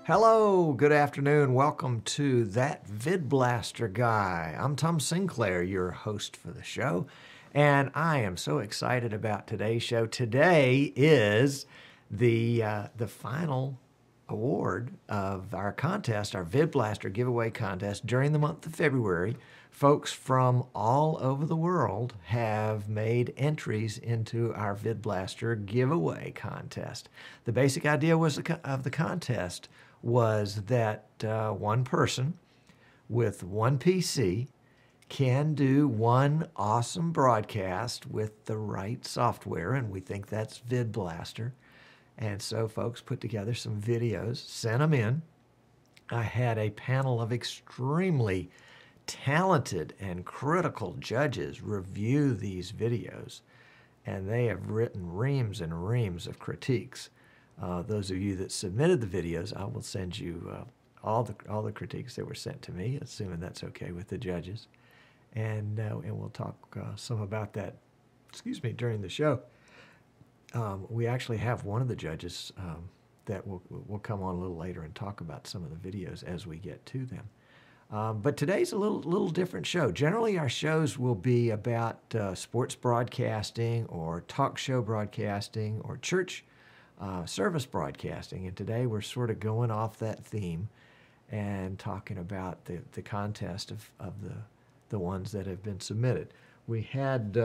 Hello, good afternoon. Welcome to That VidBlaster Guy. I'm Tom Sinclair, your host for the show, and I am so excited about today's show. Today is the final award of our contest, our VidBlaster Giveaway contest during the month of February. Folks from all over the world have made entries into our VidBlaster Giveaway contest. The basic idea of the contest was that one person with one PC can do one awesome broadcast with the right software, and we think that's VidBlaster. And so folks put together some videos, sent them in. I had a panel of extremely talented and critical judges review these videos, and they have written reams and reams of critiques. Those of you that submitted the videos, I will send you all the critiques that were sent to me, assuming that's okay with the judges, and we'll talk some about that. During the show. We actually have one of the judges that will come on a little later and talk about some of the videos as we get to them. But today's a little different show. Generally, our shows will be about sports broadcasting or talk show broadcasting or church service broadcasting, and today we're sort of going off that theme and talking about the contest of the ones that have been submitted. We had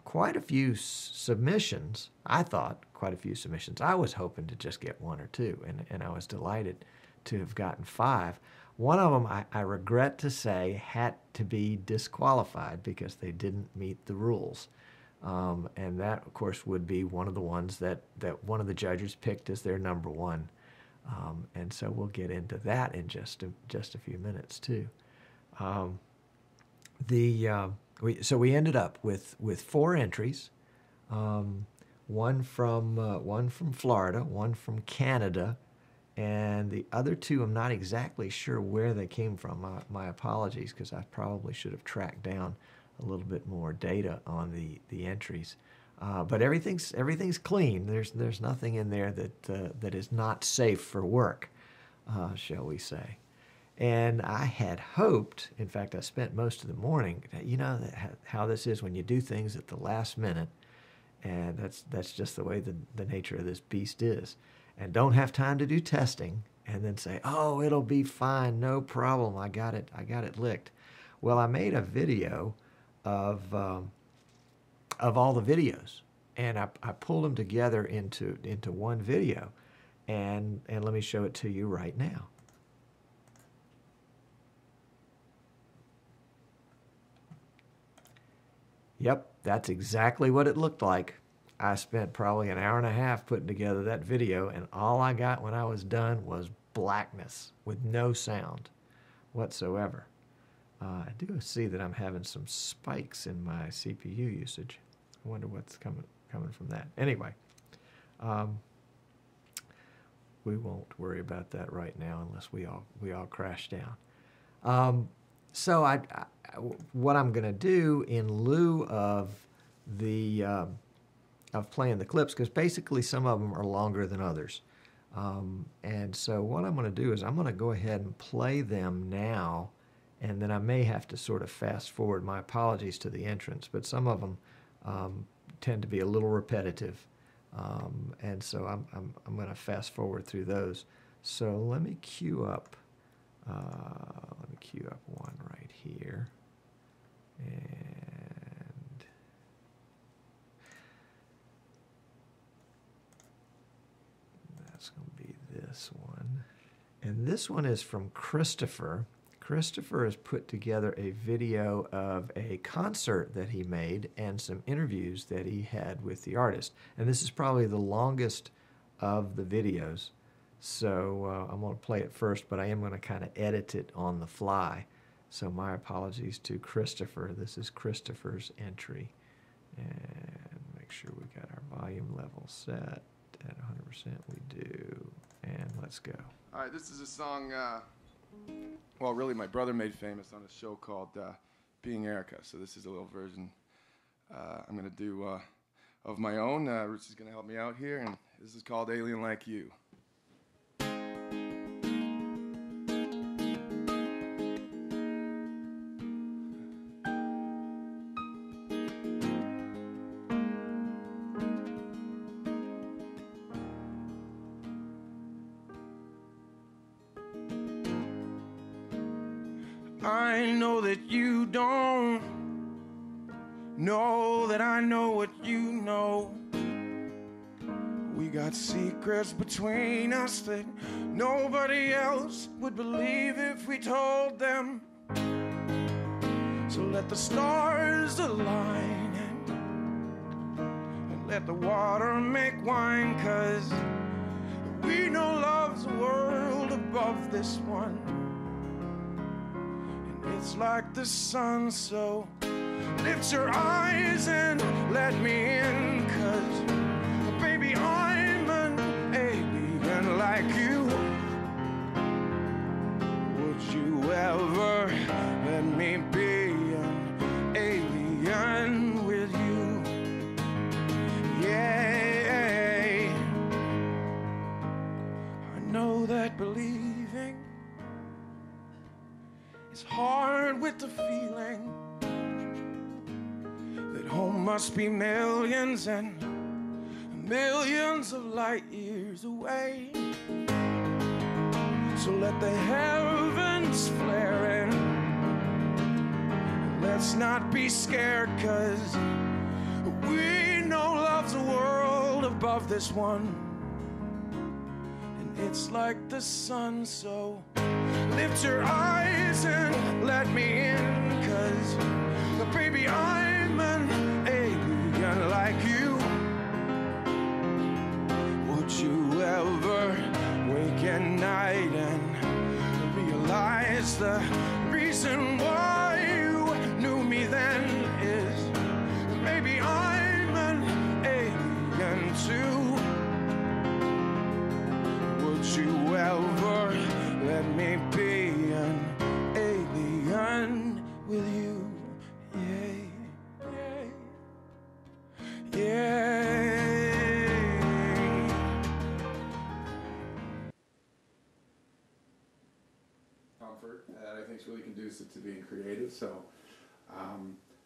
quite a few submissions. I thought quite a few submissions. I was hoping to just get one or two, and I was delighted to have gotten 5. One of them, I regret to say, had to be disqualified because they didn't meet the rules. And that, of course, would be one of the ones that one of the judges picked as their number one. And so we'll get into that in just a few minutes, too. We ended up with 4 entries, one from Florida, one from Canada, and the other 2 I'm not exactly sure where they came from. My apologies, because I probably should have tracked down a little bit more data on the entries. But everything's clean. There's nothing in there that is not safe for work, shall we say. And I had hoped, in fact, I spent most of the morning, how this is when you do things at the last minute, and that's just the way the nature of this beast is. And don't have time to do testing and then say, oh, it'll be fine, no problem, I got it licked. Well, I made a video of all the videos, and I pulled them together into one video, and let me show it to you right now. Yep, that's exactly what it looked like. I spent probably an hour and a half putting together that video, and all I got when I was done was blackness with no sound whatsoever. I do see that I'm having some spikes in my CPU usage. I wonder what's coming from that. Anyway, we won't worry about that right now unless we all crash down. So what I'm going to do in lieu of of playing the clips, because basically some of them are longer than others, and so what I'm going to do is I'm going to go ahead and play them now, and then I may have to sort of fast forward. My apologies to the entrants, but some of them tend to be a little repetitive, and so I'm going to fast forward through those. So let me queue up. One right here, and that's going to be this one. And this one is from Christopher. Christopher has put together a video of a concert that he made and some interviews that he had with the artist. And this is probably the longest of the videos. So I'm going to play it first, but I am going to kind of edit it on the fly. So my apologies to Christopher. This is Christopher's entry. And make sure we got our volume level set at 100%. We do. And let's go. All right, this is a song, well, really my brother made famous on a show called Being Erica. So this is a little version I'm going to do of my own. Roots is going to help me out here, and this is called Alien Like You. I know that you don't know that I know what you know. We got secrets between us that nobody else would believe if we told them. So let the stars align and let the water make wine, 'cause we know love's a world above this one. And it's like the sun, so lift your eyes and let me in, 'cause baby, I'm an alien like you. Would you ever let me be an alien with you? Yeah, I know that believing is hard with the feeling that home must be millions and millions of light years away. So let the heavens flare in. Let's not be scared, 'cause we know love's a world above this one. And it's like the sun, so lift your eyes and let me in, 'cause baby, I'm an alien like you. Would you ever wake at night and realize the reason why you knew me then is maybe I'm an alien too? Would you ever let me be an alien with you? Yeah, yeah. That I think is really conducive to being creative. So,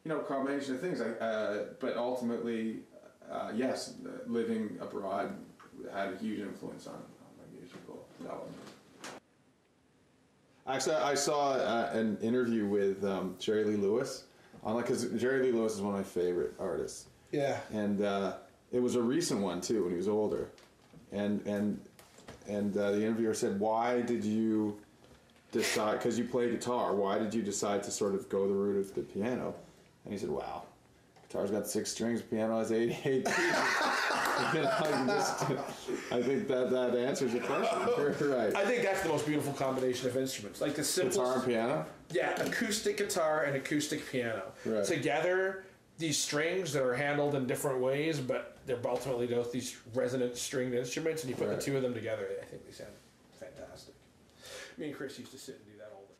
you know, a combination of things. But ultimately, yes, living abroad had a huge influence on my musical development. Actually, I saw an interview with Jerry Lee Lewis, because Jerry Lee Lewis is one of my favorite artists. Yeah. And it was a recent one too, when he was older, and the interviewer said, "Why did you decide, because you play guitar, why did you decide to sort of go the route of the piano?" And he said, "Wow, guitar's got 6 strings, piano has 88 keys." I think that answers your question. Right. I think that's the most beautiful combination of instruments. Like the simplest... Guitar and piano? Yeah, acoustic guitar and acoustic piano. Right. Together, these strings that are handled in different ways, but they're ultimately both these resonant stringed instruments, and you put the two of them together, I think they sound fantastic. Me and Chris used to sit and do that all the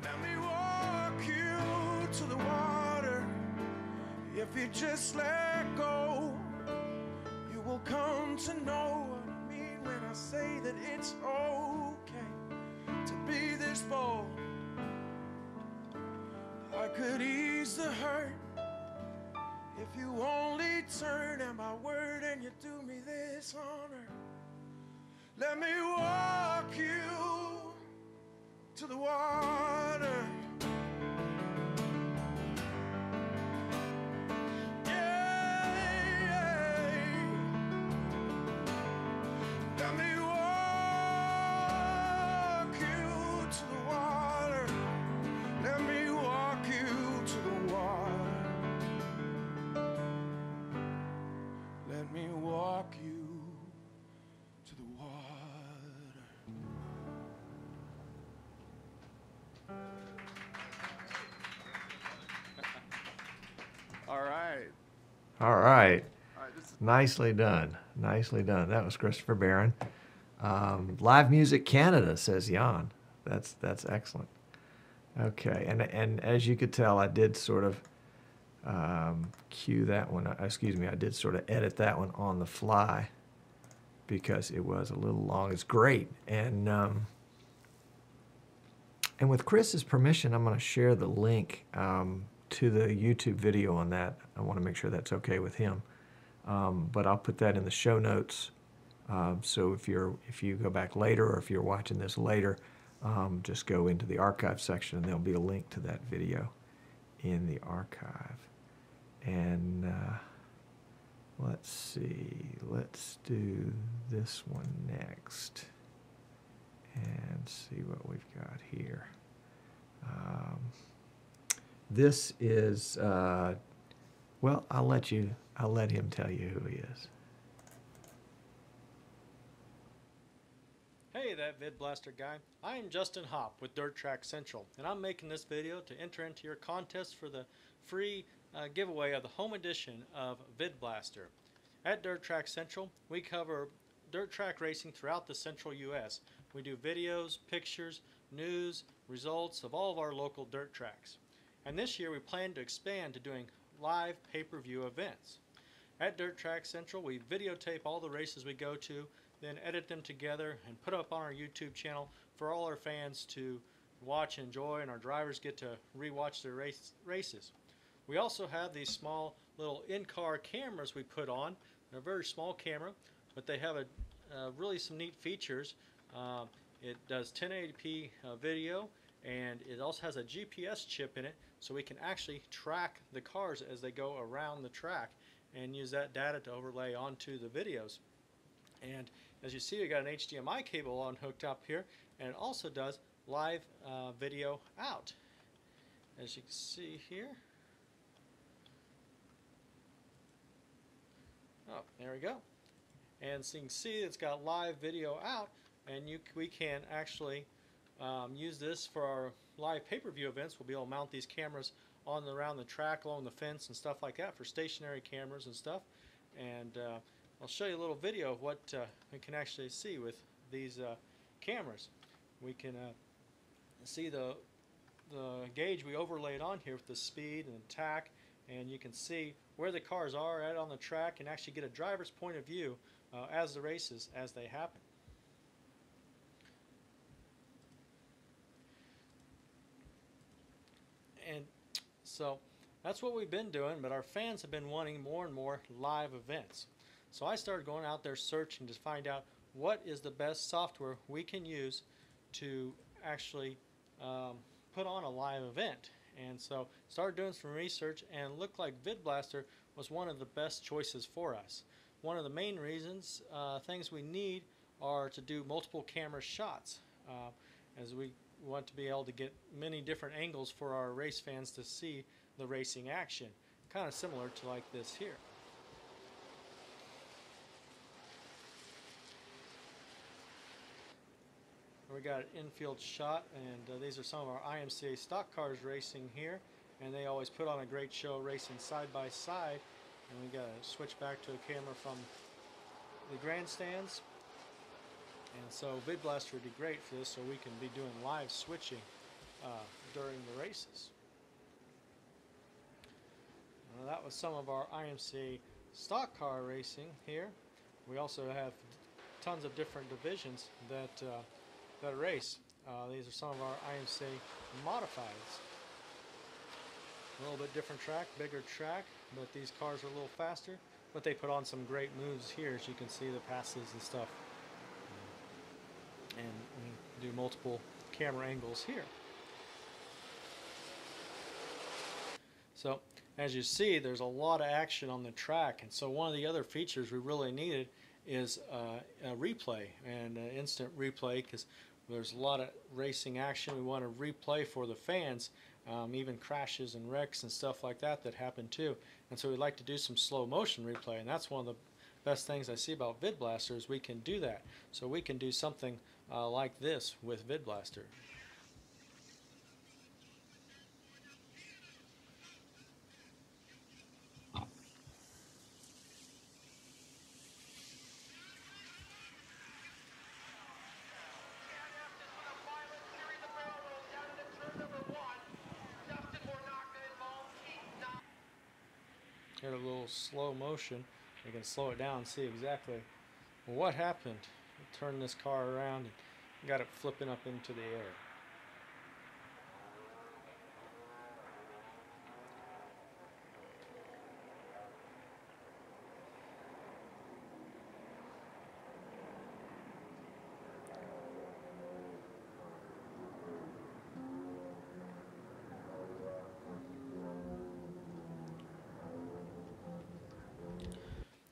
Let me walk you to the water. If you just let go, you will come to know what I mean when I say that it's okay to be this bold. I could ease the hurt if you only turn at my word and you do me this honor. Let me walk you to the water. Yeah. Let me walk you to the water. Let me walk you to the water. Let me walk you to the water. All right. All right. All right. This is Nicely done. Nicely done. That was Christopher Barron. Live Music Canada, says Jan. That's excellent. Okay, and as you could tell, I did sort of cue that one. Excuse me, I did sort of edit that one on the fly because it was a little long. It's great, and with Chris's permission, I'm going to share the link to the YouTube video on that. I want to make sure that's okay with him. But I'll put that in the show notes So if you go back later, or if you're watching this later, just go into the archive section, and there'll be a link to that video in the archive. And let's see, let's do this one next and see what we've got here. This is, well, I'll let him tell you who he is. Hey, that VidBlaster guy. I am Justin Hopp with Dirt Track Central, and I'm making this video to enter into your contest for the free giveaway of the home edition of VidBlaster. At Dirt Track Central, we cover dirt track racing throughout the central U.S. We do videos, pictures, news, results of all of our local dirt tracks. And this year we plan to expand to doing live pay-per-view events. At Dirt Track Central, we videotape all the races we go to, then edit them together and put up on our YouTube channel for all our fans to watch and enjoy, and our drivers get to re-watch their races. We also have these small little in-car cameras we put on. They're a very small camera, but they have really some neat features. It does 1080p video, and it also has a GPS chip in it, so we can actually track the cars as they go around the track and use that data to overlay onto the videos. And as you see, we got an HDMI cable on hooked up here, and it also does live video out, as you can see here. Oh, there we go. And so you can see it's got live video out, and we can actually use this for our live pay-per-view events. We'll be able to mount these cameras on around the track, along the fence and stuff like that for stationary cameras and stuff. And I'll show you a little video of what we can actually see with these cameras. We can see the gauge we overlaid on here with the speed and the tack, and you can see where the cars are at on the track and actually get a driver's point of view as the races as they happen. And so that's what we've been doing, but our fans have been wanting more and more live events. So I started going out there searching to find out what is the best software we can use to actually put on a live event. And so started doing some research, and it looked like VidBlaster was one of the best choices for us. One of the main reasons, things we need are to do multiple camera shots, as we want to be able to get many different angles for our race fans to see the racing action, kind of similar to like this here. We got an infield shot, and these are some of our IMCA stock cars racing here, and they always put on a great show racing side by side. And we got to switch back to a camera from the grandstands, and so VidBlaster would be great for this, so we can be doing live switching during the races. That was some of our IMCA stock car racing here. We also have tons of different divisions that race. These are some of our IMCA modifieds. A little bit different track, bigger track, but these cars are a little faster. But they put on some great moves here, as you can see the passes and stuff. And we do multiple camera angles here. So as you see, there's a lot of action on the track, and so one of the other features we really needed is a replay, and instant replay, because there's a lot of racing action we want to replay for the fans, even crashes and wrecks and stuff like that happen too. And so we'd like to do some slow motion replay, and that's one of the best things I see about VidBlaster is we can do that. So we can do something like this with VidBlaster. Here a little slow motion. You can slow it down and see exactly what happened. Turn this car around and got it flipping up into the air.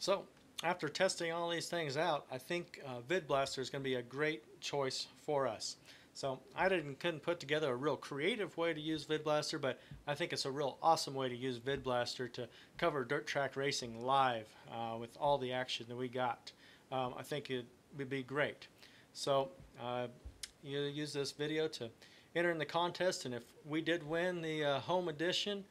So after testing all these things out, I think VidBlaster is going to be a great choice for us. So I couldn't put together a real creative way to use VidBlaster, but I think it's a real awesome way to use VidBlaster to cover dirt track racing live with all the action that we got. I think it would be great. So you use this video to enter in the contest, and if we did win the home edition,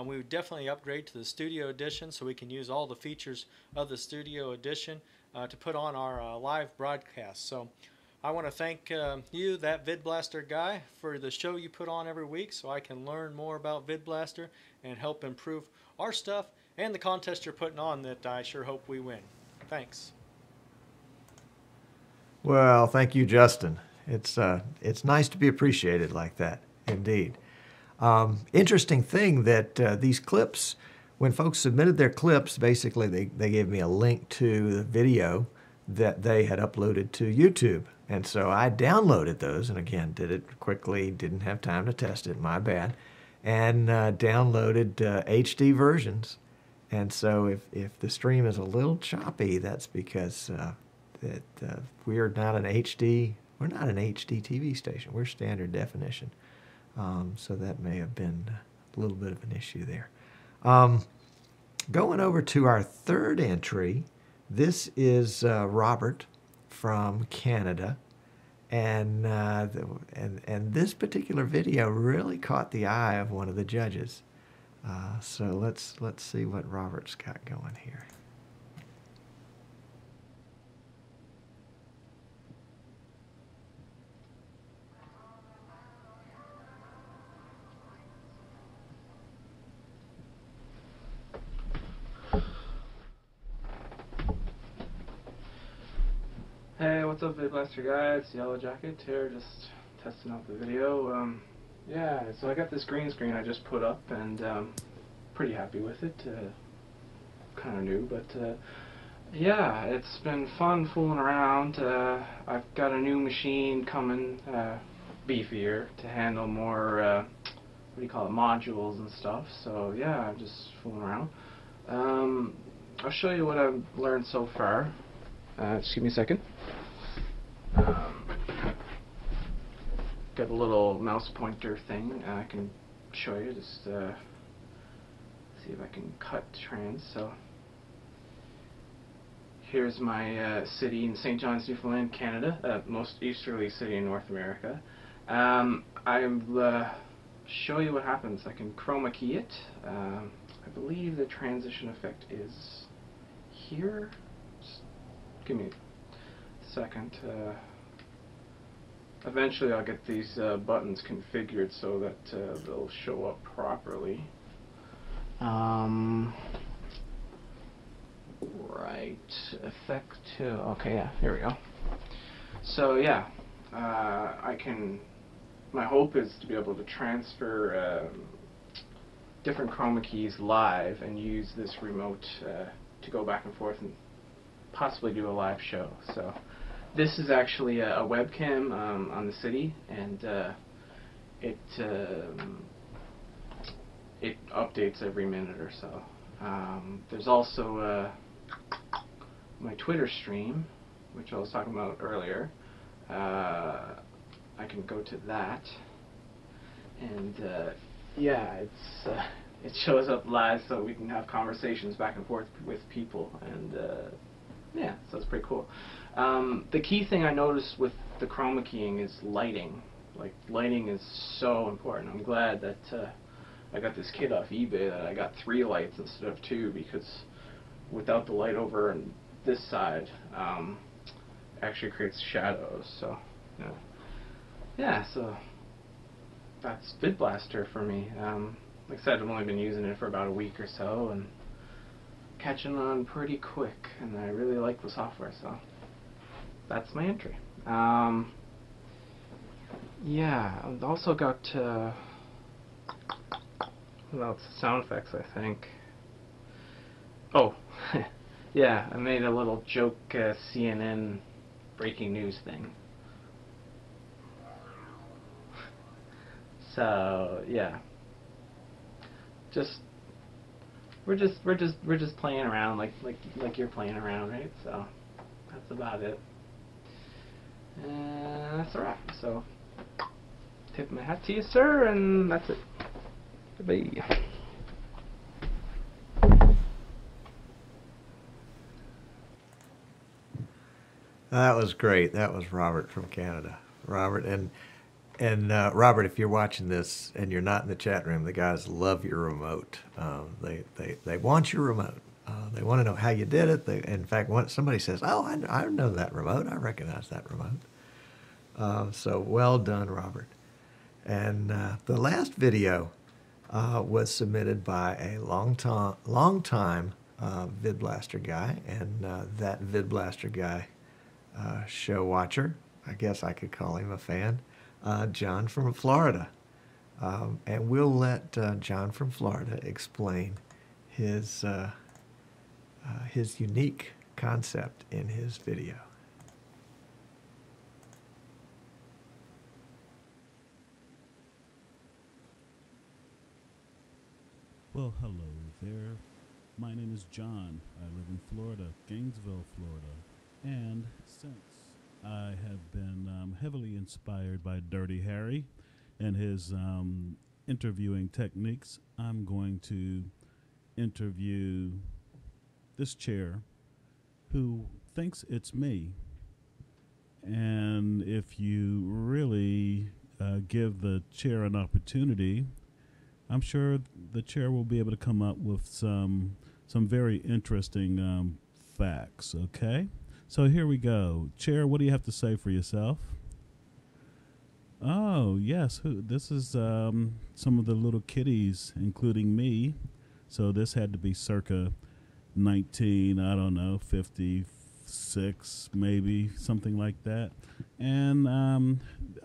we would definitely upgrade to the studio edition so we can use all the features of the studio edition to put on our live broadcast. So I want to thank you, that VidBlaster guy, for the show you put on every week so I can learn more about VidBlaster and help improve our stuff and the contest you're putting on that I sure hope we win. Thanks. Well, thank you, Justin. It's nice to be appreciated like that, indeed. Interesting thing that these clips, when folks submitted their clips, basically they gave me a link to the video that they had uploaded to YouTube. And so I downloaded those, and again, did it quickly, didn't have time to test it, my bad, and downloaded HD versions. And so if the stream is a little choppy, that's because we are not an HD, we're not an HD TV station, we're standard definition. So that may have been a little bit of an issue there. Going over to our third entry, this is Robert from Canada, and this particular video really caught the eye of one of the judges. So let's see what Robert's got going here. Hey, what's up, VidBlaster guys? Yellow Jacket here, just testing out the video. Yeah, so I got this green screen I just put up, and pretty happy with it. Kind of new, but yeah, it's been fun fooling around. I've got a new machine coming, beefier, to handle more, what do you call it, modules and stuff. So yeah, I'm just fooling around. I'll show you what I've learned so far. Just give me a second. Got a little mouse pointer thing I can show you. Just see if I can cut trans. So here's my city in St. John's, Newfoundland, Canada, most easterly city in North America. I'll show you what happens. I can chroma key it. I believe the transition effect is here. Give me a second. Eventually I'll get these buttons configured so that they'll show up properly. Right, effect 2. Okay, yeah, here we go. So yeah, my hope is to be able to transfer different chroma keys live and use this remote to go back and forth and possibly do a live show. So this is actually a webcam on the city, and it updates every minute or so. There's also my Twitter stream, which I was talking about earlier. I can go to that, and yeah, it shows up live so we can have conversations back and forth with people, and yeah, so it's pretty cool. The key thing I noticed with the chroma keying is lighting. Like, lighting is so important. I'm glad that I got this kit off eBay that I got 3 lights instead of 2, because without the light over on this side, actually creates shadows. So yeah, so that's VidBlaster for me. Like I said, I've only been using it for about a week or so, and catching on pretty quick, and I really like the software, so that's my entry. Yeah, I've also got well, it's sound effects, I think. Oh, yeah, I made a little joke CNN breaking news thing. So yeah, just we're just playing around like you're playing around, right? So that's about it. And that's a wrap. So tip my hat to you, sir, and that's it. Bye. That was great. That was Robert from Canada. Robert, and Robert, if you're watching this and you're not in the chat room, the guys love your remote. They want your remote. They want to know how you did it. In fact, somebody says, "Oh, I know that remote. I recognize that remote." So well done, Robert. And the last video was submitted by a long time VidBlaster guy, and that VidBlaster guy, show watcher, I guess I could call him a fan, John from Florida. And we'll let John from Florida explain his unique concept in his video. Well, hello there. My name is John. I live in Florida, Gainesville, Florida. And since I have been heavily inspired by Dirty Harry and his interviewing techniques, I'm going to interview this chair who thinks it's me. And if you really give the chair an opportunity, I'm sure the chair will be able to come up with some very interesting facts, okay? So here we go. Chair, what do you have to say for yourself? Oh, yes. This is some of the little kiddies, including me. So this had to be circa 56, maybe, something like that. And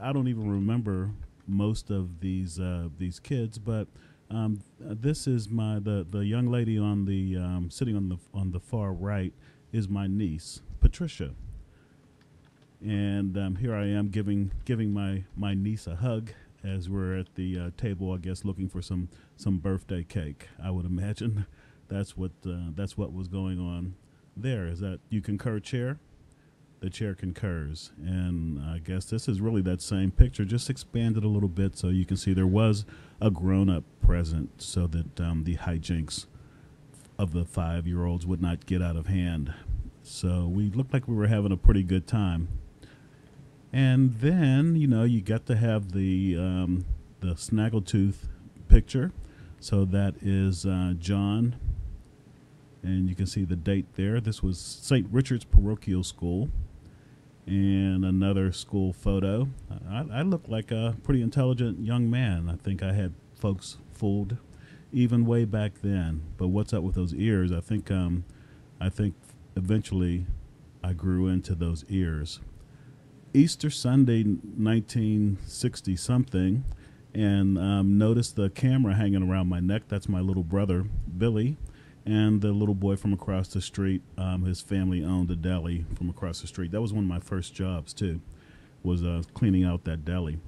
I don't even remember most of these kids, but this is the young lady on the sitting on the far right is my niece, Patricia. And here I am giving my niece a hug as we're at the table, I guess, looking for some birthday cake. I would imagine that's what was going on there. Is that you concur, Chair? The chair concurs, and I guess this is really that same picture, just expanded a little bit so you can see there was a grown-up present so that the hijinks of the 5-year-olds would not get out of hand. So we looked like we were having a pretty good time. And then, you got to have the snaggletooth picture. So that is John, and you can see the date there. This was St. Richard's Parochial School. And another school photo. I look like a pretty intelligent young man. I think I had folks fooled even way back then. But what's up with those ears? I think eventually I grew into those ears. Easter Sunday, 1960 something, and noticed the camera hanging around my neck. That's my little brother, Billy. And the little boy from across the street, his family owned a deli from across the street. That was one of my first jobs, too, was cleaning out that deli.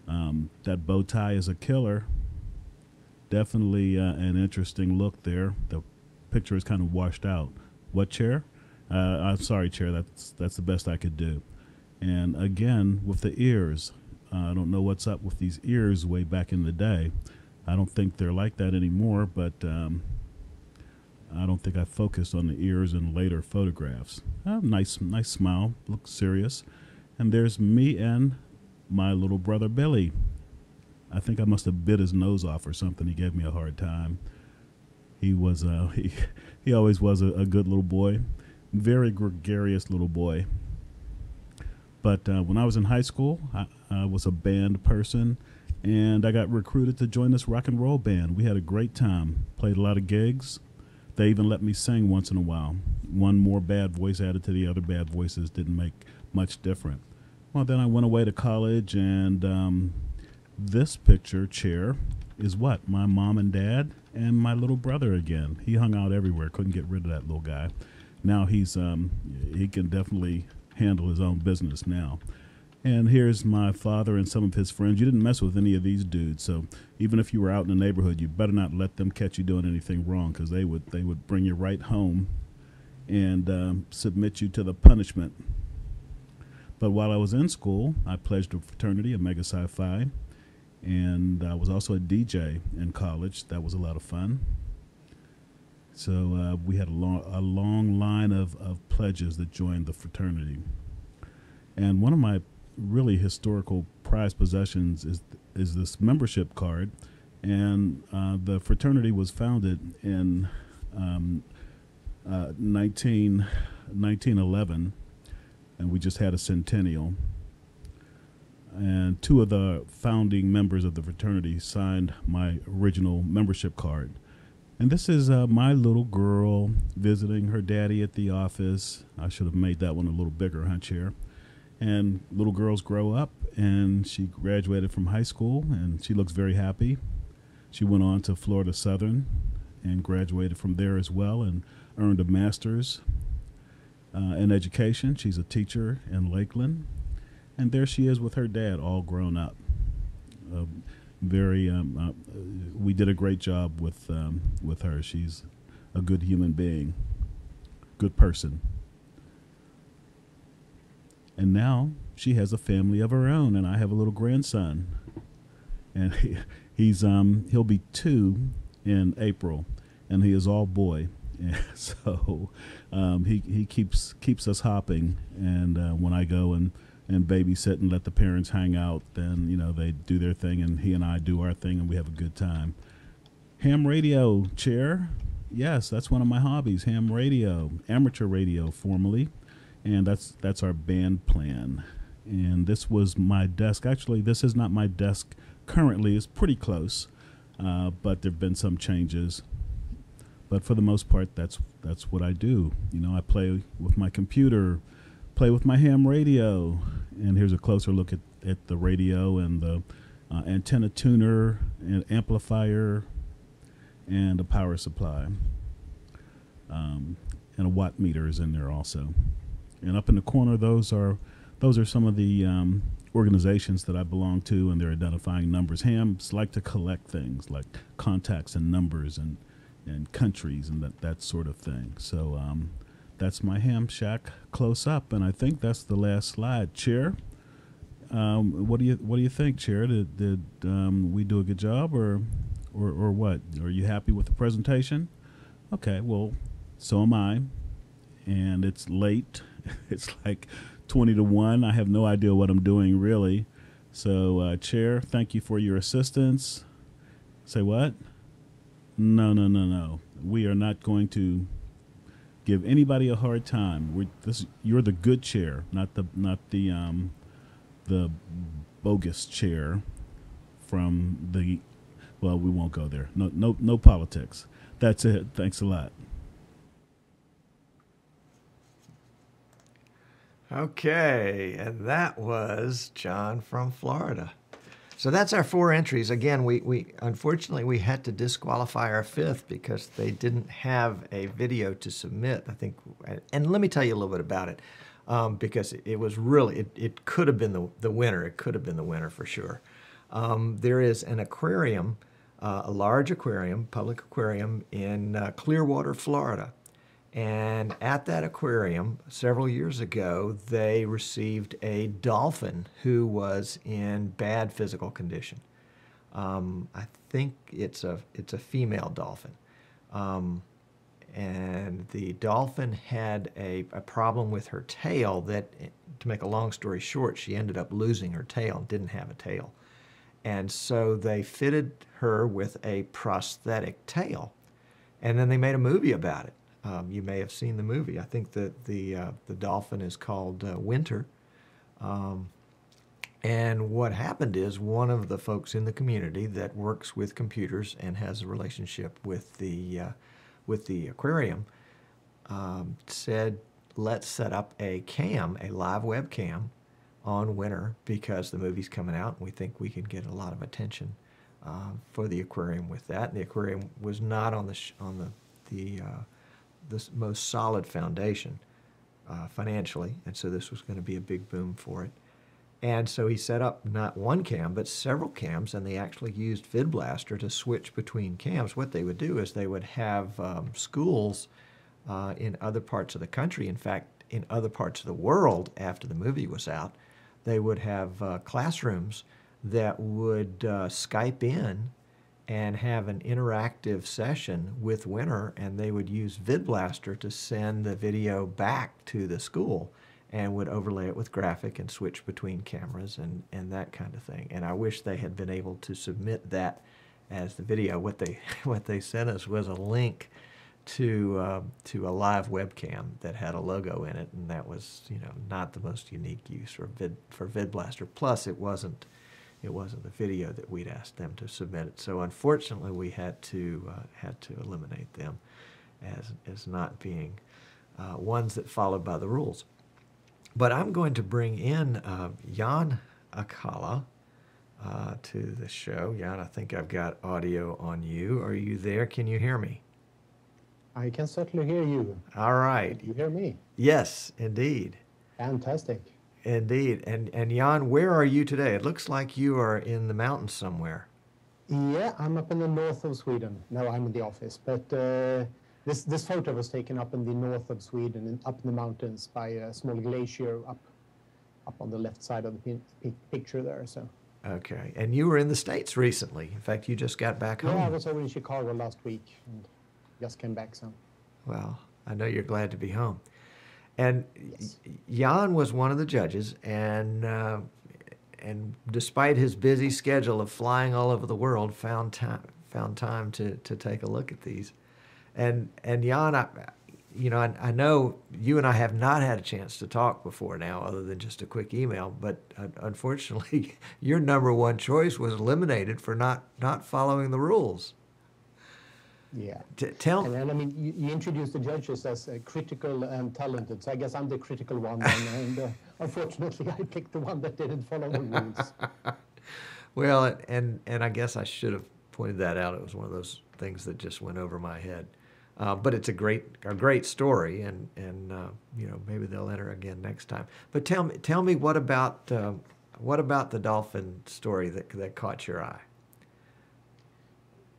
That bow tie is a killer. Definitely an interesting look there. The picture is kind of washed out. What, Chair? I'm sorry, Chair. That's the best I could do. And, again, with the ears. I don't know what's up with these ears way back in the day. I don't think they're like that anymore, but I don't think I focused on the ears in later photographs. Nice smile, looks serious. And there's me and my little brother Billy. I think I must have bit his nose off or something. He gave me a hard time. He was he always was a good little boy, very gregarious little boy. But when I was in high school, I was a band person, and I got recruited to join this rock and roll band. We had a great time, played a lot of gigs. They even let me sing once in a while. One more bad voice added to the other bad voices didn't make much different. Well, then I went away to college, and this picture, Chair, is what? My mom and dad and my little brother again. He hung out everywhere. Couldn't get rid of that little guy. Now he can definitely handle his own business now. And here's my father and some of his friends. You didn't mess with any of these dudes, so even if you were out in the neighborhood, you better not let them catch you doing anything wrong, because they would bring you right home and submit you to the punishment. But while I was in school, I pledged a fraternity, Omega Psi Phi, and I was also a DJ in college. That was a lot of fun. So we had a long line of pledges that joined the fraternity. And one of my really historical prized possessions is this membership card. And the fraternity was founded in 1911, and we just had a centennial. And two of the founding members of the fraternity signed my original membership card. And this is my little girl visiting her daddy at the office. I should have made that one a little bigger, huh, Chair? And little girls grow up, and she graduated from high school, and she looks very happy. She went on to Florida Southern and graduated from there as well, and earned a master's in education. She's a teacher in Lakeland. And there she is with her dad, all grown up. We did a great job with her. She's a good human being, good person. And now she has a family of her own, and I have a little grandson. And he'll be 2 in April, and he is all boy. And so he keeps us hopping. And when I go and babysit and let the parents hang out, then they do their thing, and he and I do our thing, and we have a good time. Ham radio, Chair. Yes, that's one of my hobbies. Ham radio, amateur radio, formerly, and that's our band plan. And this was my desk. Actually, this is not my desk currently. It's pretty close, but there've been some changes. But for the most part, that's what I do. I play with my computer, play with my ham radio. And here's a closer look at the radio and the antenna tuner and amplifier and a power supply. And a watt meter is in there also. And up in the corner, those are some of the organizations that I belong to, and they're identifying numbers. Hams like to collect things like contacts and numbers and countries and that sort of thing. So that's my ham shack close up, and I think that's the last slide. Chair, what do you think, Chair? Did we do a good job, or what? Are you happy with the presentation? Okay, well, so am I, and it's late. It's like 20 to 1. I have no idea what I'm doing really. So, Chair, thank you for your assistance. Say what? No. We are not going to give anybody a hard time. You're the good chair, not the bogus chair from the. Well, we won't go there. No politics. That's it. Thanks a lot. Okay, and that was John from Florida. So that's our 4 entries. Again, we unfortunately we had to disqualify our 5th because they didn't have a video to submit. I think, and let me tell you a little bit about it, because it was really it could have been the winner. It could have been the winner for sure. There is an aquarium, a large aquarium, public aquarium in Clearwater, Florida. And at that aquarium, several years ago, they received a dolphin who was in bad physical condition. I think it's a female dolphin. And the dolphin had a problem with her tail that, to make a long story short, she ended up losing her tail and didn't have a tail. And so they fitted her with a prosthetic tail. And then they made a movie about it. You may have seen the movie. I think that the dolphin is called Winter. And what happened is one of the folks in the community that works with computers and has a relationship with the aquarium said, let's set up a live webcam on Winter because the movie's coming out and we think we can get a lot of attention for the aquarium with that. And the aquarium was not on the most solid foundation financially, and so this was going to be a big boom for it. And so he set up not one cam, but several cams, and they actually used VidBlaster to switch between cams. What they would do is they would have schools in other parts of the country, in fact, in other parts of the world after the movie was out, they would have classrooms that would Skype in and have an interactive session with Winter, and they would use VidBlaster to send the video back to the school and would overlay it with graphic and switch between cameras and that kind of thing. And I wish they had been able to submit that as the video. What they sent us was a link to a live webcam that had a logo in it, and that was, you know, not the most unique use for VidBlaster. Plus, it wasn't the video that we'd asked them to submit it. So unfortunately, we had to eliminate them as not being ones that followed by the rules. But I'm going to bring in Jan Akala to the show. Jan, I think I've got audio on you. Are you there? Can you hear me? I can certainly hear you. All right. Can you hear me? Yes, indeed. Fantastic. Indeed. And Jan, where are you today? It looks like you are in the mountains somewhere. Yeah, I'm up in the north of Sweden. No, I'm in the office. But this photo was taken up in the north of Sweden, and up in the mountains by a small glacier up on the left side of the picture there. So. Okay. And you were in the States recently. In fact, you just got back home. Yeah, I was over in Chicago last week and just came back. So. Well, I know you're glad to be home. And Yes. Jan was one of the judges, and despite his busy schedule of flying all over the world, found time to take a look at these. And Jan, I know you and I have not had a chance to talk before now, other than just a quick email. But unfortunately, your number one choice was eliminated for not following the rules. Yeah. Tell And I mean, you introduced the judges as critical and talented, so I guess I'm the critical one, and unfortunately, I picked the one that didn't follow the rules. Well, and I guess I should have pointed that out. It was one of those things that just went over my head. But it's a great story, and maybe they'll enter again next time. But tell me what about the dolphin story that caught your eye?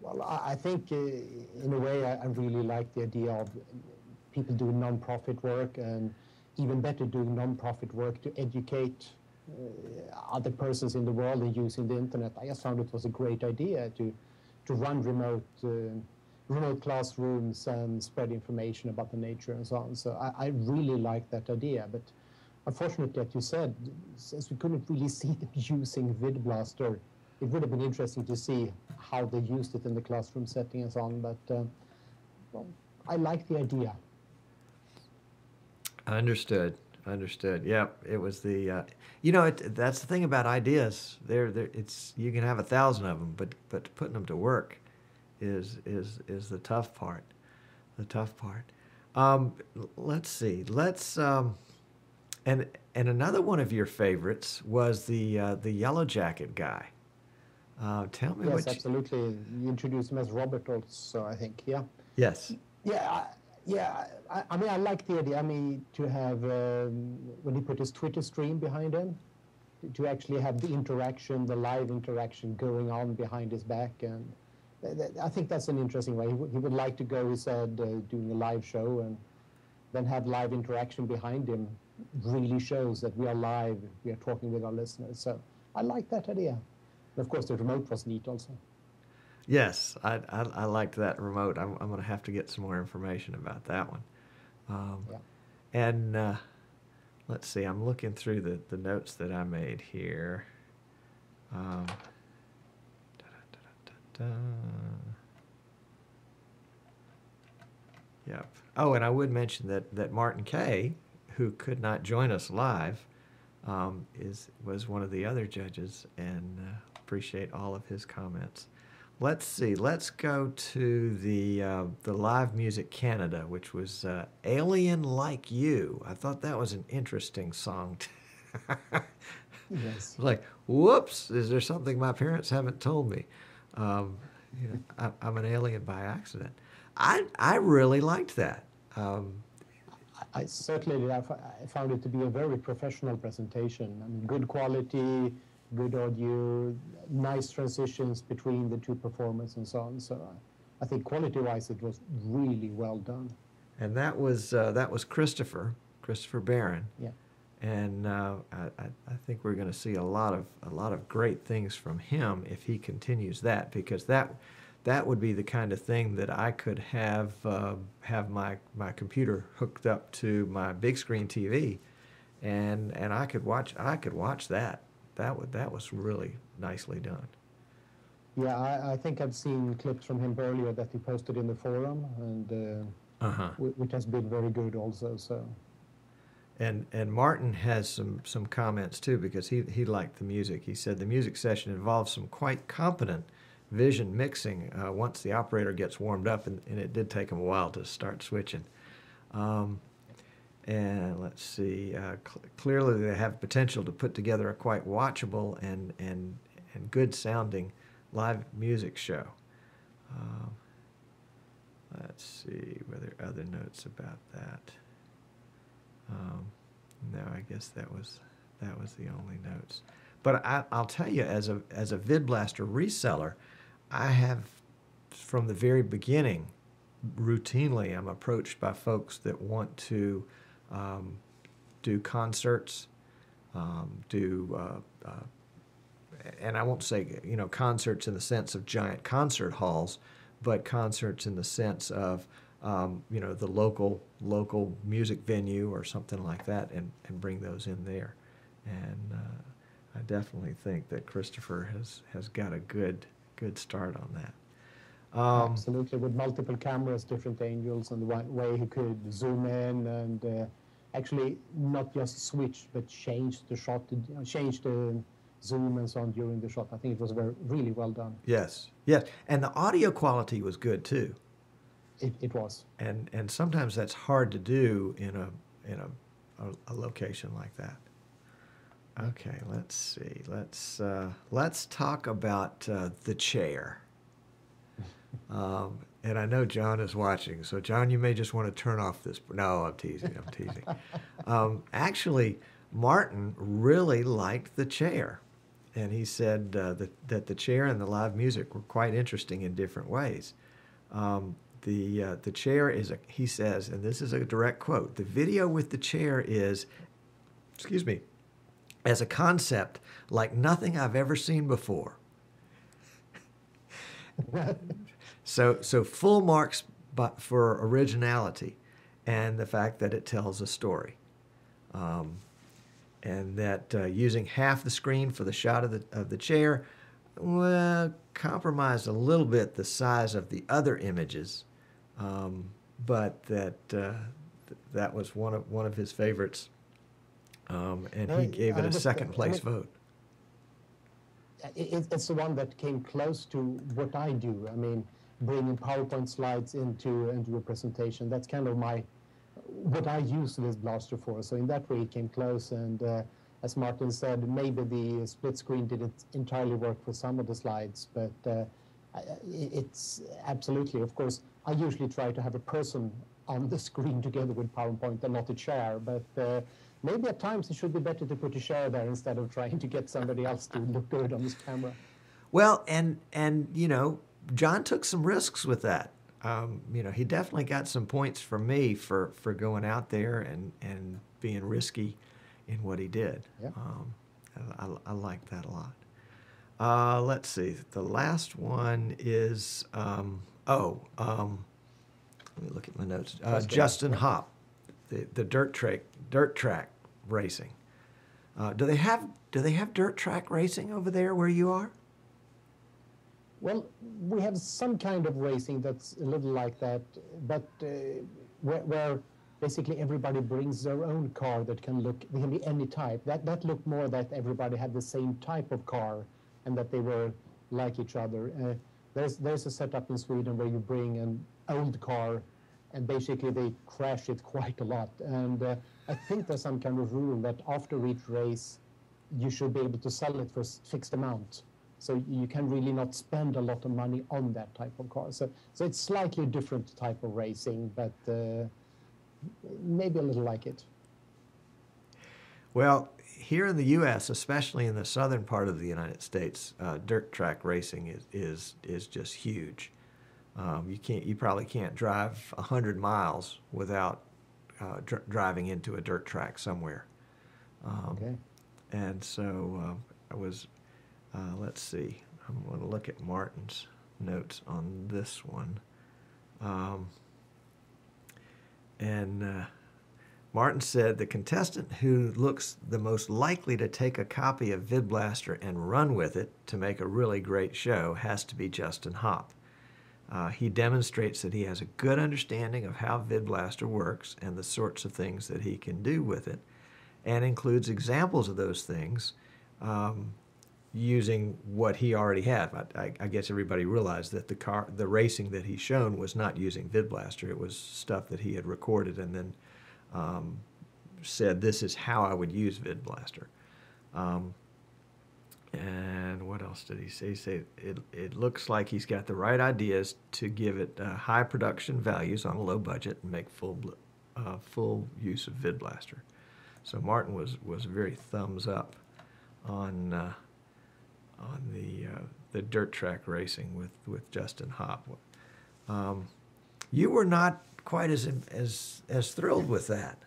Well, I think in a way I really like the idea of people doing non-profit work, and even better doing non-profit work to educate other persons in the world and using the internet. I just found it was a great idea to run remote classrooms and spread information about the nature and so on. So I really like that idea. But unfortunately, like you said, since we couldn't really see them using VidBlaster, it would have been interesting to see how they used it in the classroom setting and so on. But well, I like the idea. Understood. Yep, it was the. That's the thing about ideas. You can have 1,000 of them, but putting them to work is the tough part. Let's see. And another one of your favorites was the Yellow Jacket guy. Tell me Yes, absolutely. You introduced him as Robert also, I think. Yeah. Yes. Yeah. I mean, I like the idea. I mean, to have when he put his Twitter stream behind him, to actually have the live interaction going on behind his back, and I think that's an interesting way. He would like to go, he said, doing a live show, and then have live interaction behind him. Really shows that we are live, we are talking with our listeners. So I like that idea. And of course, the remote was neat also. Yes, I liked that remote. I'm going to have to get some more information about that one. Yeah. And let's see, I'm looking through the notes that I made here. Yep. Oh, and I would mention that Martin Kay, who could not join us live, was one of the other judges, and appreciate all of his comments. Let's see. Let's go to the Live Music Canada, which was "Alien Like You." I thought that was an interesting song. Yes. Like, whoops! Is there something my parents haven't told me? I'm an alien by accident. I really liked that. I certainly I found it to be a very professional presentation. I mean, good quality, good audio, nice transitions between the two performers and so on. So I think quality-wise, it was really well done. And that was Christopher Barron. Yeah. And I think we're going to see a lot of great things from him if he continues that, because that would be the kind of thing that I could have my computer hooked up to my big screen TV, and I could watch that. That was really nicely done. Yeah, I think I've seen clips from him earlier that he posted in the forum, and which has been very good also. So. And Martin has some comments too, because he liked the music. He said the music session involves some quite competent vision mixing once the operator gets warmed up, and it did take him a while to start switching. And let's see, clearly they have potential to put together a quite watchable and good sounding live music show. Let's see, were there other notes about that? No, I guess that was the only notes. But I'll tell you, as a VidBlaster reseller, I have, from the very beginning, routinely I'm approached by folks that want to do concerts, and I won't say concerts in the sense of giant concert halls, but concerts in the sense of the local music venue or something like that, and bring those in there. And I definitely think that Christopher has got a good start on that. Absolutely, with multiple cameras, different angles, and the way he could zoom in and actually not just switch, but change the shot, change the zoom and so on during the shot. I think it was really well done. Yes, and the audio quality was good too. It was. And sometimes that's hard to do in a location like that. Okay, let's see. Let's talk about the chair. And I know John is watching, so John, you may just want to turn off this. No, I'm teasing. Actually, Martin really liked the chair, and he said that the chair and the live music were quite interesting in different ways. The chair is he says, and this is a direct quote, the video with the chair is, as a concept, like nothing I've ever seen before. So full marks for originality and the fact that it tells a story. And that using half the screen for the shot of the chair, well, compromised a little bit the size of the other images, but that was one of his favorites, and he gave it a second place vote. It's the one that came close to what I do. I mean, bringing PowerPoint slides into a presentation. That's kind of what I use this blaster for. So in that way, it came close. And as Martin said, maybe the split screen didn't entirely work for some of the slides, but it's absolutely, of course, I usually try to have a person on the screen together with PowerPoint and not a chair, but maybe at times it should be better to put a chair there instead of trying to get somebody else to look good on this camera. Well, and John took some risks with that. He definitely got some points from me for going out there and being risky in what he did. Yeah. I like that a lot. Let's see. The last one is, let me look at my notes. Justin Hopp, the dirt track racing. Do they have dirt track racing over there where you are? Well, we have some kind of racing that's a little like that, but where basically everybody brings their own car that can be any type. That looked more that everybody had the same type of car and that they were like each other. There's a setup in Sweden where you bring an old car and basically they crash it quite a lot. And I think there's some kind of rule that after each race, you should be able to sell it for a fixed amount. So you can really not spend a lot of money on that type of car. So it's slightly different type of racing, but maybe a little like it. Well, here in the U.S., especially in the southern part of the United States, dirt track racing is just huge. You probably can't drive 100 miles without driving into a dirt track somewhere. Okay. And so I was, let's see, I'm going to look at Martin's notes on this one. Martin said the contestant who looks the most likely to take a copy of VidBlaster and run with it to make a really great show has to be Justin Hopp. He demonstrates that he has a good understanding of how VidBlaster works and the sorts of things that he can do with it, and includes examples of those things using what he already had. I guess everybody realized that the racing that he shown was not using VidBlaster. It was stuff that he had recorded and then said, this is how I would use VidBlaster. And what else did he say? He said it looks like he's got the right ideas to give it high production values on a low budget and make full use of VidBlaster. So Martin was very thumbs up on the dirt track racing with Justin Hopp. You were not quite as thrilled with that.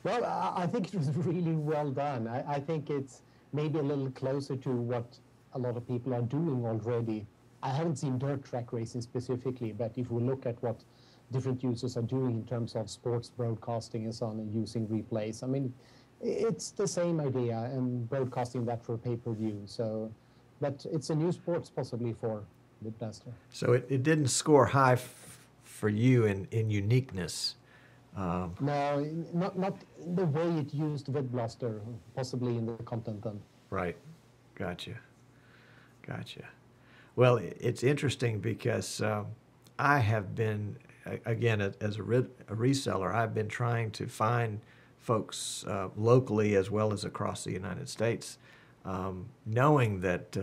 Well, I think it was really well done. I think it's maybe a little closer to what a lot of people are doing already. I haven't seen dirt track racing specifically, but if we look at what different users are doing in terms of sports broadcasting and so on and using replays, I mean, it's the same idea and broadcasting that for pay-per-view. So, but it's a new sport possibly for VidBlaster. So it didn't score high for you in uniqueness. No, not the way it used VidBlaster, possibly in the content then. Right. Gotcha. Well, it's interesting because I have been, again, as a reseller, I've been trying to find folks locally as well as across the United States, knowing that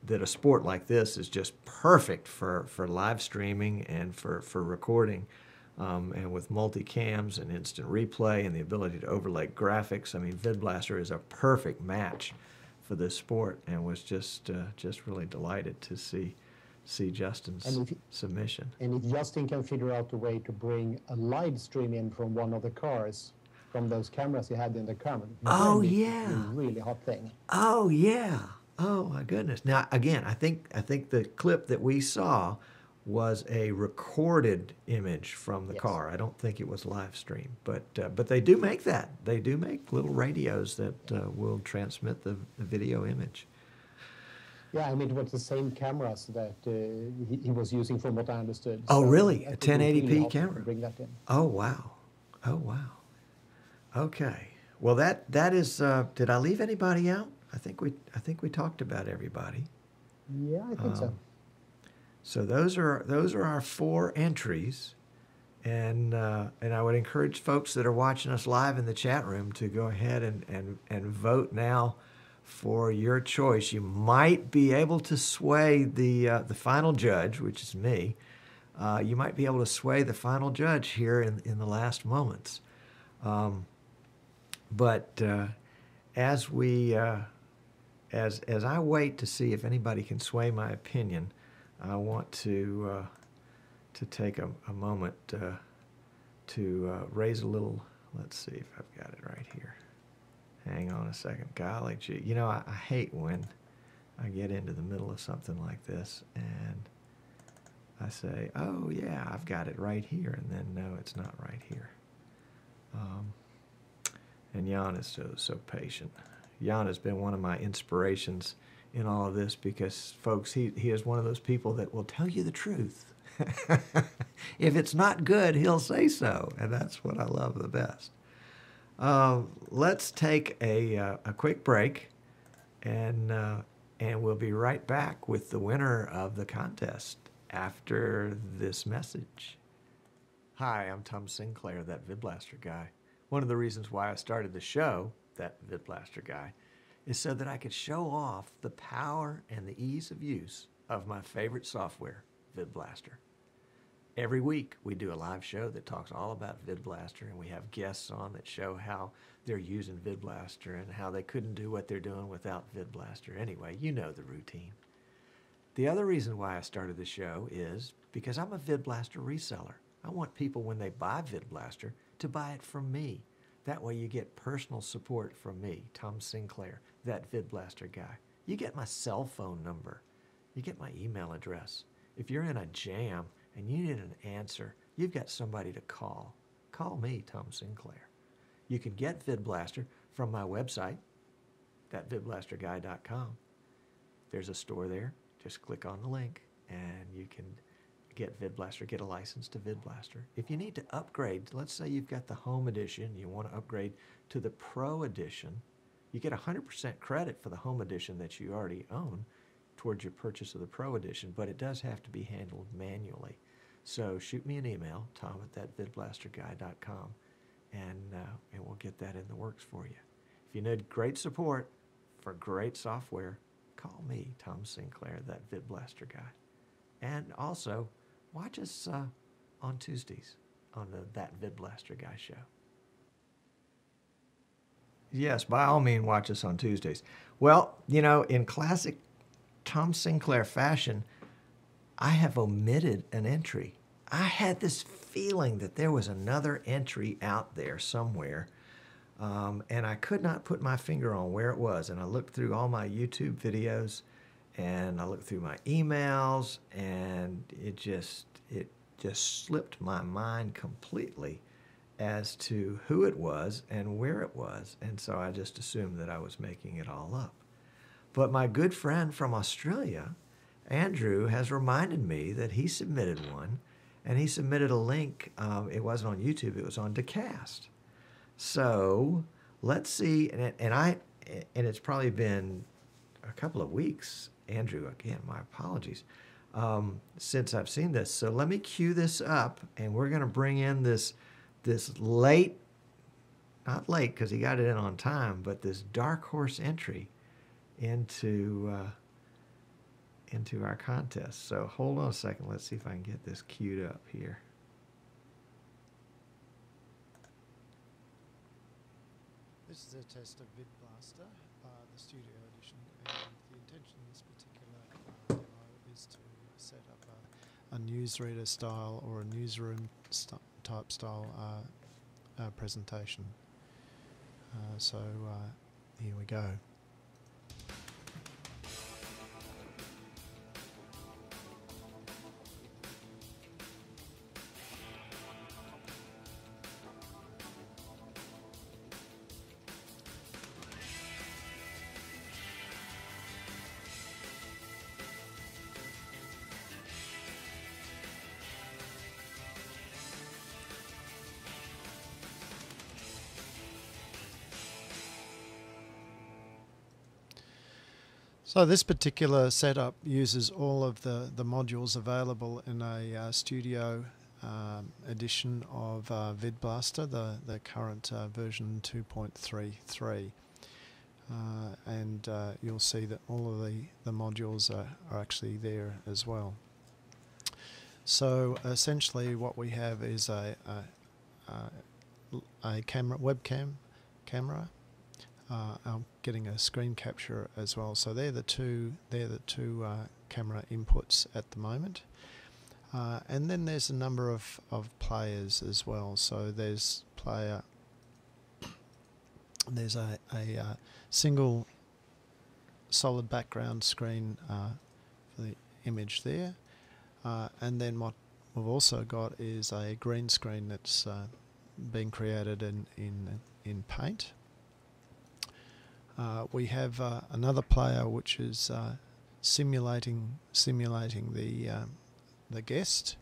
a sport like this is just perfect for live streaming and for recording. And with multicams and instant replay and the ability to overlay graphics, I mean, VidBlaster is a perfect match for this sport, and was just really delighted to see Justin's submission. And if Justin can figure out a way to bring a live stream in from one of the cars, from those cameras he had in the car, oh then yeah, it's a really hot thing. Oh yeah, oh my goodness. Now again, I think the clip that we saw was a recorded image from the car. I don't think it was live stream, but they do make that. They do make little radios that will transmit the video image. Yeah, I mean, it was the same cameras that he was using, from what I understood. Oh, so really? A 1080p really camera? bring that in. Oh wow, oh wow. Okay. Well, that is. Did I leave anybody out? I think we talked about everybody. Yeah, I think so. So those are our 4 entries, and I would encourage folks that are watching us live in the chat room to go ahead and vote now for your choice. You might be able to sway the final judge, which is me. You might be able to sway the final judge here in the last moments. But as I wait to see if anybody can sway my opinion, I want to take a moment to raise a little. Let's see if I've got it right here. Hang on a second. Golly gee. You know, I hate when I get into the middle of something like this and I say, oh yeah, I've got it right here, and then no, it's not right here. And Jan is so patient. Jan has been one of my inspirations in all of this because, folks, he is one of those people that will tell you the truth. If it's not good, he'll say so, and that's what I love the best. Let's take a quick break, and we'll be right back with the winner of the contest after this message. Hi, I'm Tom Sinclair, that VidBlaster guy. One of the reasons why I started the show, that VidBlaster guy, is so that I could show off the power and the ease of use of my favorite software, VidBlaster. Every week we do a live show that talks all about VidBlaster, and we have guests on that show how they're using VidBlaster and how they couldn't do what they're doing without VidBlaster. Anyway, you know the routine. The other reason why I started the show is because I'm a VidBlaster reseller. I want people, when they buy VidBlaster, to buy it from me. That way you get personal support from me, Tom Sinclair, that VidBlaster guy. You get my cell phone number. You get my email address. If you're in a jam and you need an answer, you've got somebody to call. Call me, Tom Sinclair. You can get VidBlaster from my website, thatvidblasterguy.com. There's a store there. Just click on the link and you can get VidBlaster, get a license to VidBlaster. If you need to upgrade, let's say you've got the Home Edition, you want to upgrade to the Pro Edition, you get 100% credit for the Home Edition that you already own towards your purchase of the Pro Edition, but it does have to be handled manually. So shoot me an email, tom@thatvidblasterguy.com, and we'll get that in the works for you. If you need great support for great software, call me, Tom Sinclair, that VidBlaster guy. And also, watch us on Tuesdays on the That VidBlaster Guy show. Yes, by all means, watch us on Tuesdays. Well, you know, in classic Tom Sinclair fashion, I have omitted an entry. I had this feeling that there was another entry out there somewhere, and I could not put my finger on where it was. And I looked through all my YouTube videos, and I looked through my emails, and it just slipped my mind completely as to who it was and where it was. And so I just assumed that I was making it all up. But my good friend from Australia, Andrew, has reminded me that he submitted one, and he submitted a link. It wasn't on YouTube, it was on Decast. So let's see, and it's probably been a couple of weeks, Andrew, again, my apologies, since I've seen this. So let me cue this up, and we're going to bring in this late, not late because he got it in on time, but this dark horse entry into our contest. So hold on a second. Let's see if I can get this queued up here. This is a test of VidBlaster, the Studio Edition, and the intention of this particular demo is to set up a newsreader style or a newsroom type style presentation. So here we go. So this particular setup uses all of the modules available in a studio edition of VidBlaster, the current version 2.33. And you'll see that all of the modules are actually there as well. So essentially what we have is a webcam camera. I'm getting a screen capture as well. So they're the two camera inputs at the moment. And then there's a number of players as well. So there's a single solid background screen for the image there. And then what we've also got is a green screen that's being created in Paint. We have another player which is simulating the guest.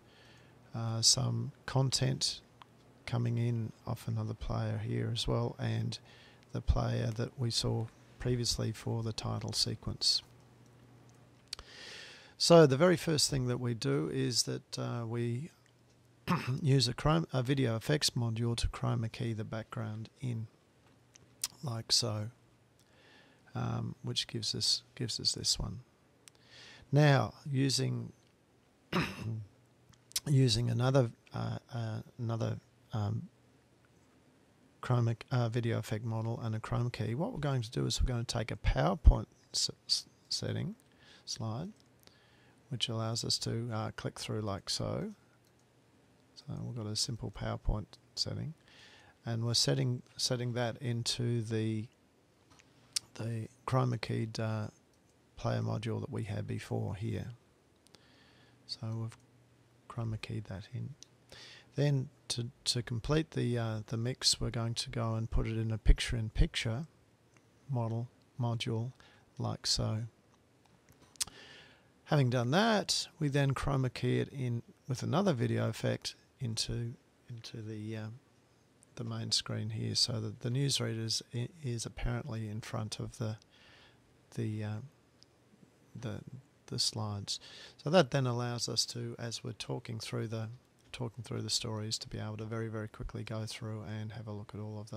Some content coming in off another player here as well, and the player that we saw previously for the title sequence. So the very first thing that we do is that we use a video effects module to chroma key the background in, like so. Which gives us this one. Now, using using another video effect model and a chroma key, what we're going to do is we're going to take a PowerPoint setting slide, which allows us to click through like so. So we've got a simple PowerPoint setting, and we're setting that into the chroma keyed player module that we had before here. So we've chroma keyed that in. Then to complete the mix, we're going to go and put it in a picture-in-picture module like so. Having done that, we then chroma key it in with another video effect into the main screen here, so that the newsreader is apparently in front of the slides. So that then allows us to, as we're talking through the stories, to be able to very, very quickly go through and have a look at all of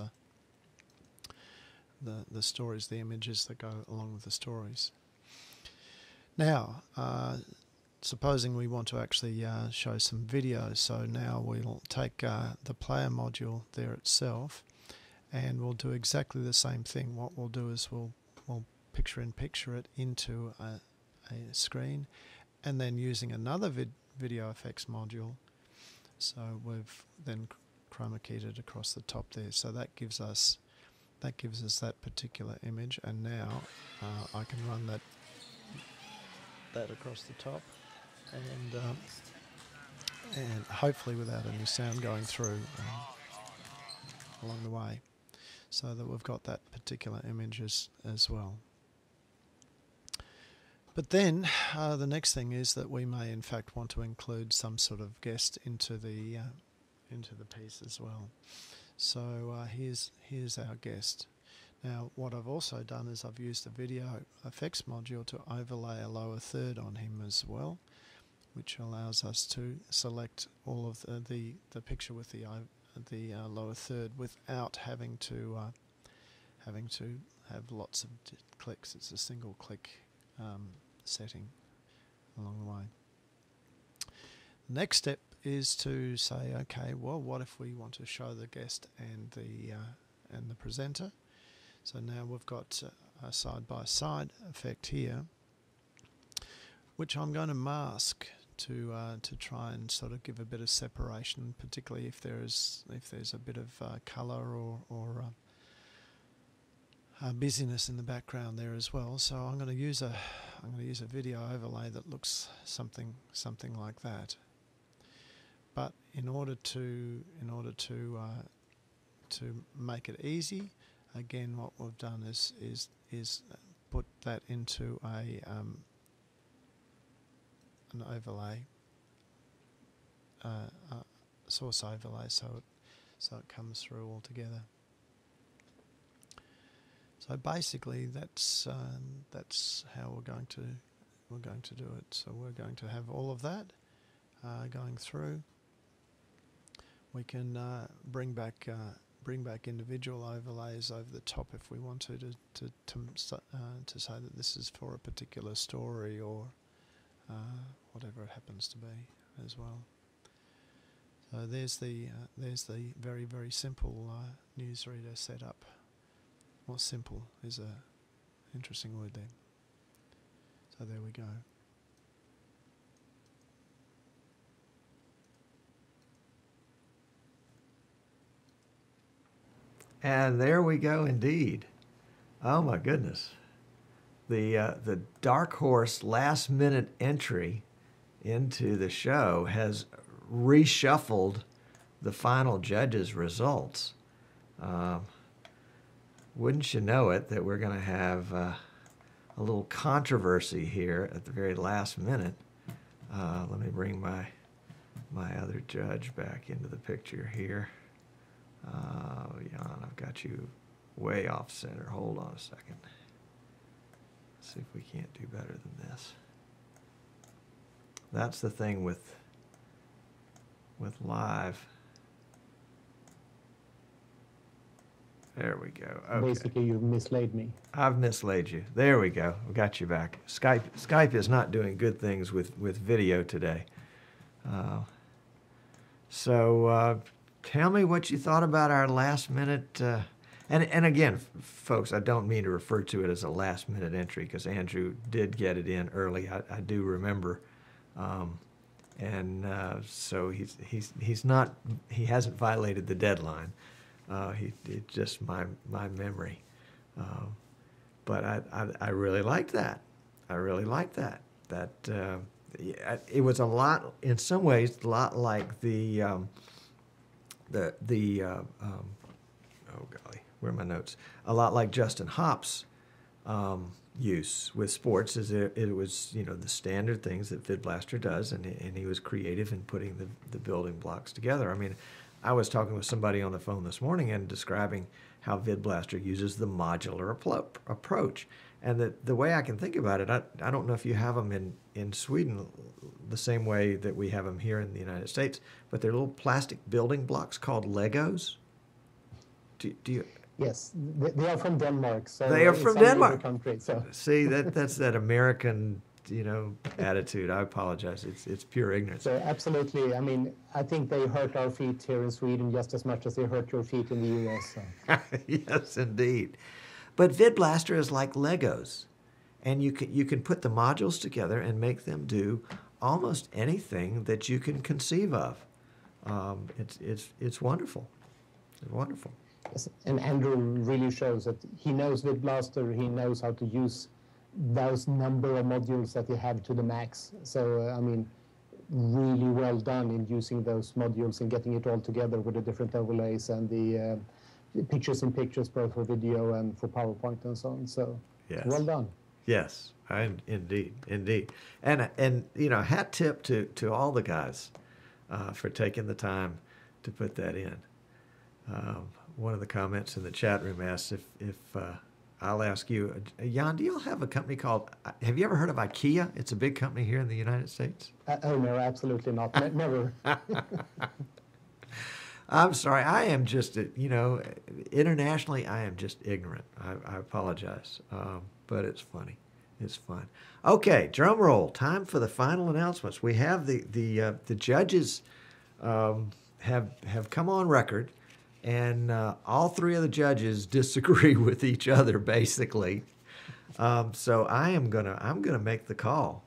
the stories, the images that go along with the stories. Now, supposing we want to actually show some video, so now we'll take the player module there itself, and we'll do exactly the same thing. What we'll do is we'll picture-in-picture it into a screen, and then using another video effects module, so we've then chroma keyed it across the top there. So that gives us that particular image, and now I can run that across the top, and hopefully without any sound going through along the way, so that we've got that particular image as well. But then the next thing is that we may in fact want to include some sort of guest into the piece as well. So here's our guest. Now what I've also done is I've used the video effects module to overlay a lower third on him as well, which allows us to select all of the picture with the lower third without having to have lots of clicks. It's a single click setting along the way. The next step is to say, okay, well, what if we want to show the guest and the presenter? So now we've got a side-by-side effect here, which I'm going to mask to try and sort of give a bit of separation, particularly if there's a bit of colour or busyness in the background there as well. So I'm going to use a video overlay that looks something like that. But in order to make it easy, again, what we've done is put that into an overlay, source overlay, so it comes through all together. So basically, that's how we're going to do it. So we're going to have all of that going through. We can bring back individual overlays over the top if we want to say that this is for a particular story or whatever it happens to be as well. So there's the very, very simple newsreader setup. Well, simple is a interesting word there. So there we go. And there we go indeed. Oh my goodness. The Dark Horse last minute entry into the show has reshuffled the final judges' results. Wouldn't you know it that we're going to have a little controversy here at the very last minute. Let me bring my other judge back into the picture here. Jan, I've got you way off center. Hold on a second. Let's see if we can't do better than this. That's the thing with live. There we go. Okay. Basically, you've mislaid me. I've mislaid you. There we go. We got you back. Skype is not doing good things with video today. So tell me what you thought about our last minute. And again, folks, I don't mean to refer to it as a last minute entry because Andrew did get it in early. I do remember. So he hasn't violated the deadline. It's just my memory. But I really liked that. I really liked that. It was a lot, in some ways, a lot like oh golly, where are my notes? A lot like Justin Hop's use with sports. It was the standard things that VidBlaster does, and he was creative in putting the building blocks together. I mean, I was talking with somebody on the phone this morning and describing how VidBlaster uses the modular approach. And the way I can think about it, I don't know if you have them in Sweden the same way that we have them here in the United States, but they're little plastic building blocks called Legos. Do you? Yes, they are from Denmark. So they are from Denmark. Country, so. See, that's that American attitude. I apologize. It's pure ignorance. So absolutely. I mean, I think they hurt our feet here in Sweden just as much as they hurt your feet in the US. So. Yes, indeed. But VidBlaster is like Legos, and you can put the modules together and make them do almost anything that you can conceive of. It's wonderful. It's wonderful. Yes, and Andrew really shows that he knows VidBlaster. He knows how to use those number of modules that they have to the max. So I mean, really well done in using those modules and getting it all together with the different overlays and the pictures in pictures, both for video and for PowerPoint and so on. So yes. Well done. Yes, indeed. And hat tip to all the guys for taking the time to put that in. One of the comments in the chat room asks if I'll ask you, Jan, do y'all have a company called, have you ever heard of IKEA? It's a big company here in the United States. Oh, no, absolutely not. Never. I'm sorry. I am just, internationally, I am just ignorant. I apologize. But it's funny. It's fun. Okay, drum roll. Time for the final announcements. We have the judges have come on record, and all three of the judges disagree with each other, basically. So I'm gonna make the call,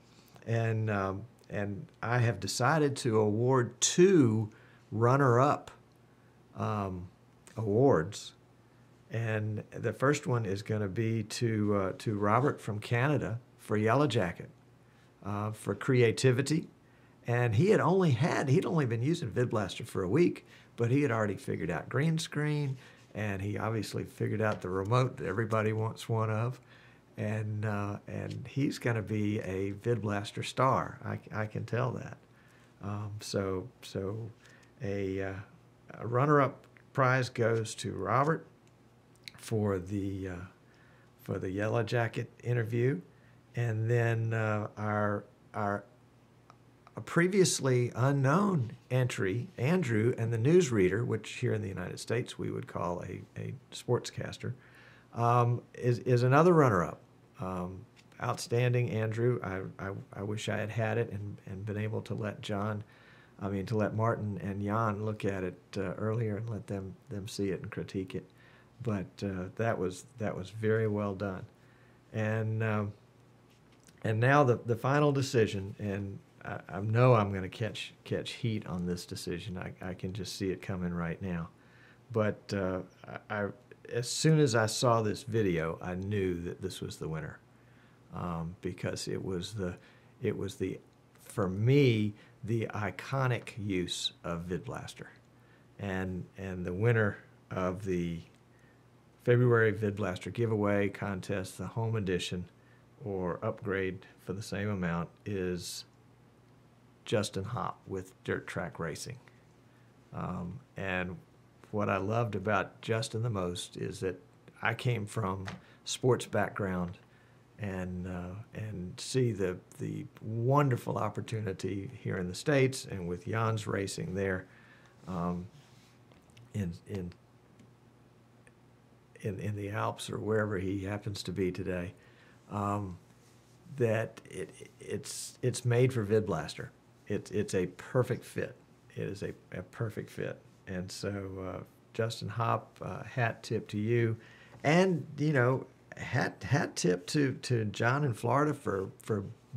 and I have decided to award 2 runner-up awards, and the first one is going to be to Robert from Canada for Yellow Jacket for creativity, and he'd only been using VidBlaster for a week, but he had already figured out green screen, and he obviously figured out the remote that everybody wants one of, and he's going to be a VidBlaster star. I can tell that. So a runner-up prize goes to Robert for the Yellow Jacket interview, and then our previously unknown entry, Andrew and the newsreader, which here in the United States we would call a sportscaster, is another runner-up. Outstanding, Andrew. I wish I had it and been able to let Martin and Jan look at it earlier and let them see it and critique it. But that was very well done. And now the final decision, and I know I'm going to catch heat on this decision. I can just see it coming right now. But as soon as I saw this video, I knew that this was the winner, because it was for me, the iconic use of VidBlaster, and the winner of the February VidBlaster Give-A-Way contest, the home edition or upgrade for the same amount, is Justin Hop with Dirt Track Racing. And what I loved about Justin the most is that I came from sports background, and see the wonderful opportunity here in the States and with Jan's racing there, in the Alps or wherever he happens to be today, that it's made for VidBlaster. It's a perfect fit. is a perfect fit. And so, Justin Hop, hat tip to you, and hat tip to John in Florida for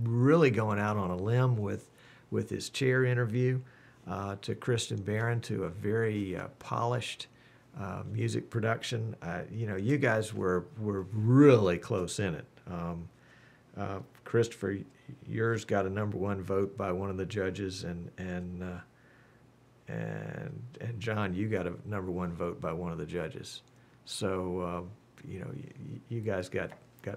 really going out on a limb with his chair interview. To Kristen Barron, to a very polished music production. You guys were really close in it. Christopher, yours got a #1 vote by one of the judges, and John, you got a #1 vote by one of the judges. So you guys got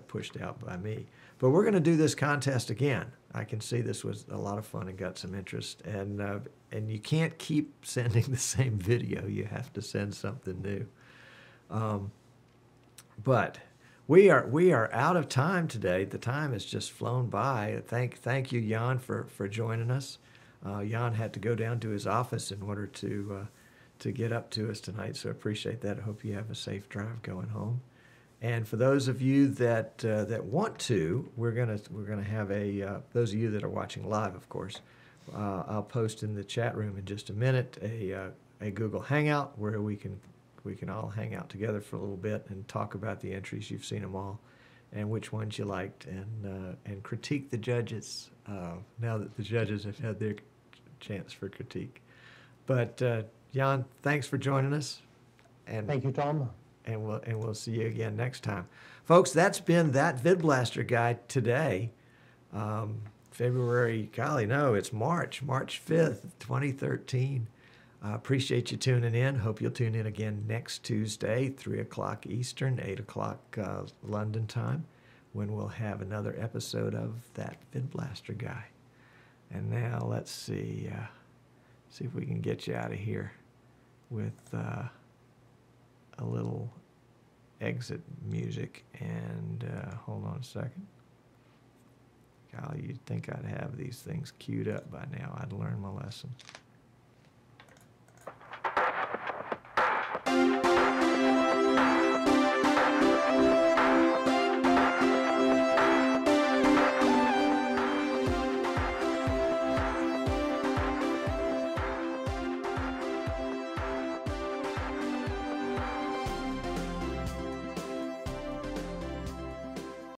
pushed out by me. But we're going to do this contest again. I can see this was a lot of fun and got some interest. And you can't keep sending the same video. You have to send something new. But we are out of time today. The time has just flown by. Thank you, Jan, for joining us. Jan had to go down to his office in order to get up to us tonight. So I appreciate that. I hope you have a safe drive going home. And for those of you that want to, we're gonna have those of you that are watching live, of course, I'll post in the chat room in just a minute a Google Hangout where we can all hang out together for a little bit and talk about the entries. You've seen them all, and which ones you liked, and critique the judges now that the judges have had their chance for critique. But Jan, thanks for joining us. And thank you, Tom. And we'll see you again next time. Folks, that's been That VidBlaster Guide today. February, it's March 5th, 2013. Appreciate you tuning in. Hope you'll tune in again next Tuesday, 3 o'clock Eastern, 8 o'clock London time, when we'll have another episode of That VidBlaster Guy. And now let's see if we can get you out of here with a little exit music. And hold on a second. Golly, you'd think I'd have these things queued up by now. I'd learned my lesson.